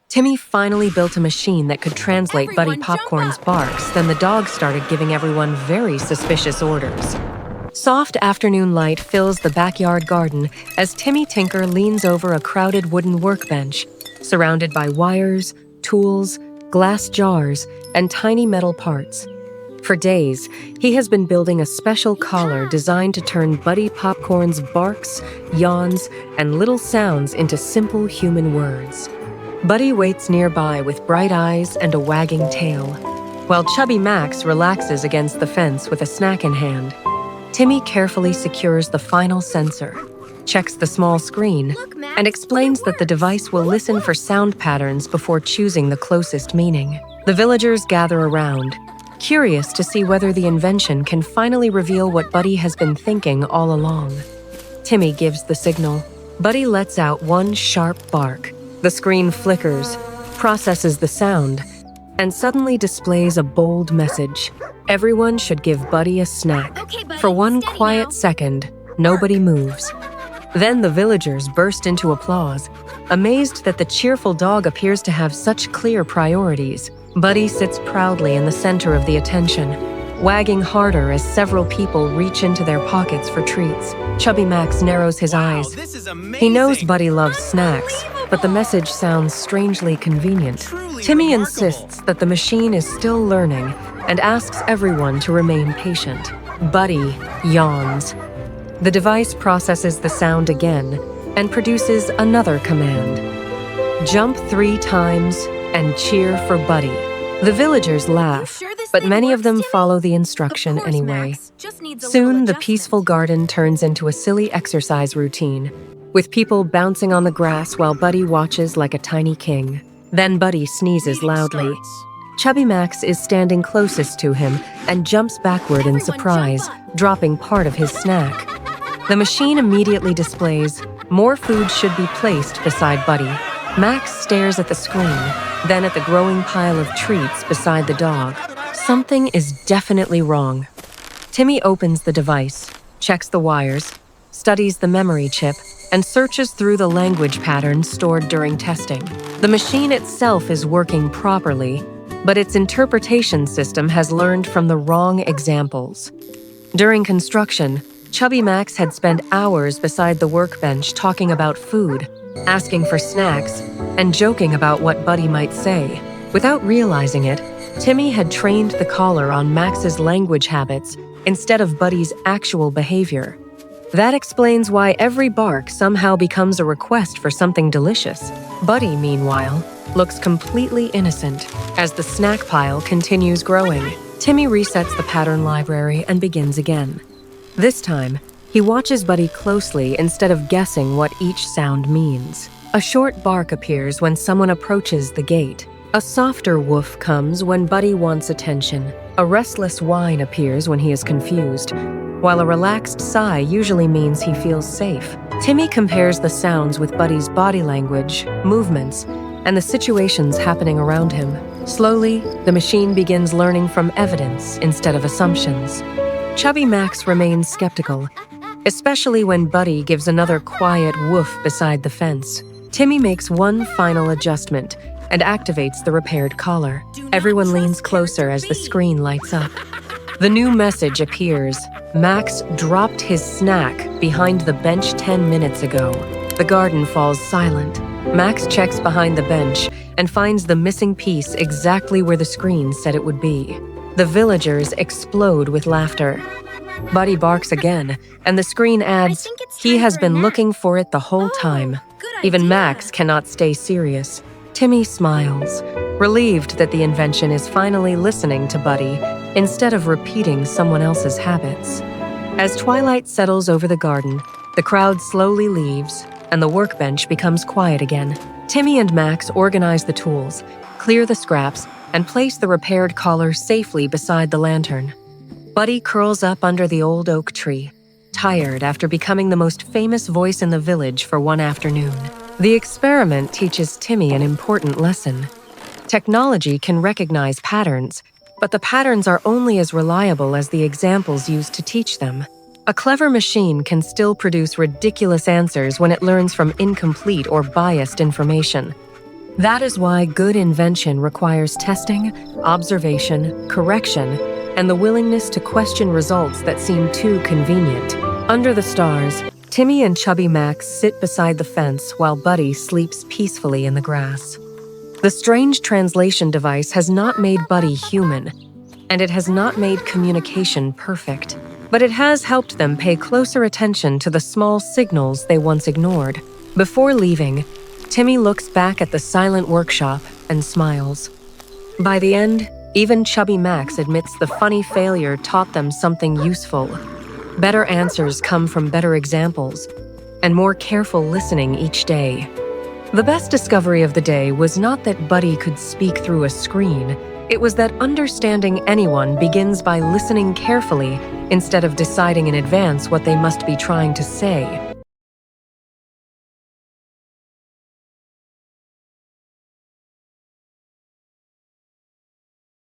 Timmy finally built a machine that could translate Buddy Everyone, jump Popcorn's up! barks. Then the dog started giving everyone very suspicious orders. Soft afternoon light fills the backyard garden as Timmy Tinker leans over a crowded wooden workbench, surrounded by wires, tools, glass jars, and tiny metal parts. For days, he has been building a special collar designed to turn Buddy Popcorn's barks, yawns, and little sounds into simple human words. Buddy waits nearby with bright eyes and a wagging tail, while Chubby Max relaxes against the fence with a snack in hand. Timmy carefully secures the final sensor, checks the small screen, and explains that the device will listen for sound patterns before choosing the closest meaning. The villagers gather around, curious to see whether the invention can finally reveal what Buddy has been thinking all along. Timmy gives the signal. Buddy lets out one sharp bark. The screen flickers, processes the sound, and suddenly displays a bold message. Everyone should give Buddy a snack. Okay, Buddy, For one steady quiet now. second, nobody moves. Then the villagers burst into applause, amazed that the cheerful dog appears to have such clear priorities. Buddy sits proudly in the center of the attention, wagging harder as several people reach into their pockets for treats. Chubby Max narrows his eyes. This is amazing. He knows Buddy loves snacks, but the message sounds strangely convenient. Truly Timmy remarkable. insists that the machine is still learning and asks everyone to remain patient. Buddy yawns. The device processes the sound again and produces another command. Jump 3 times and cheer for Buddy. The villagers laugh, sure this but thing many of works, them Timmy? follow the Of instruction course, anyway. Max. Just needs a Soon, little the adjustment. peaceful garden turns into a silly exercise routine, with people bouncing on the grass while Buddy watches like a tiny king. Then Buddy sneezes Meeting loudly. starts. Chubby Max is standing closest to him and jumps backward in Everyone surprise, jump up! dropping part of his snack. The machine immediately displays, more food should be placed beside Buddy. Max stares at the screen, then at the growing pile of treats beside the dog. Something is definitely wrong. Timmy opens the device, checks the wires, studies the memory chip, and searches through the language patterns stored during testing. The machine itself is working properly, but its interpretation system has learned from the wrong examples. During construction, Chubby Max had spent hours beside the workbench talking about food, asking for snacks, and joking about what Buddy might say. Without realizing it, Timmy had trained the collar on Max's language habits instead of Buddy's actual behavior. That explains why every bark somehow becomes a request for something delicious. Buddy, meanwhile, looks completely innocent as the snack pile continues growing. Timmy resets the pattern library and begins again. This time, he watches Buddy closely instead of guessing what each sound means. A short bark appears when someone approaches the gate. A softer woof comes when Buddy wants attention. A restless whine appears when he is confused, while a relaxed sigh usually means he feels safe. Timmy compares the sounds with Buddy's body language, movements, and the situations happening around him. Slowly, the machine begins learning from evidence instead of assumptions. Chubby Max remains skeptical, especially when Buddy gives another quiet woof beside the fence. Timmy makes one final adjustment and activates the repaired collar. Everyone leans closer as the screen lights up. The new message appears. Max dropped his snack behind the bench 10 minutes ago. The garden falls silent. Max checks behind the bench and finds the missing piece exactly where the screen said it would be. The villagers explode with laughter. Buddy barks again, and the screen adds, think it's he time has for a been nap." looking for it the whole Oh, time. good Even idea. Max cannot stay serious. Timmy smiles, relieved that the invention is finally listening to Buddy instead of repeating someone else's habits. As twilight settles over the garden, the crowd slowly leaves, and the workbench becomes quiet again. Timmy and Max organize the tools, clear the scraps, and place the repaired collar safely beside the lantern. Buddy curls up under the old oak tree, tired after becoming the most famous voice in the village for one afternoon. The experiment teaches Timmy an important lesson. Technology can recognize patterns, but the patterns are only as reliable as the examples used to teach them. A clever machine can still produce ridiculous answers when it learns from incomplete or biased information. That is why good invention requires testing, observation, correction, and the willingness to question results that seem too convenient. Under the stars, Timmy and Chubby Max sit beside the fence while Buddy sleeps peacefully in the grass. The strange translation device has not made Buddy human, and it has not made communication perfect, but it has helped them pay closer attention to the small signals they once ignored. Before leaving, Timmy looks back at the silent workshop and smiles. By the end, even Chubby Max admits the funny failure taught them something useful. Better answers come from better examples and more careful listening each day. The best discovery of the day was not that Buddy could speak through a screen. It was that understanding anyone begins by listening carefully instead of deciding in advance what they must be trying to say.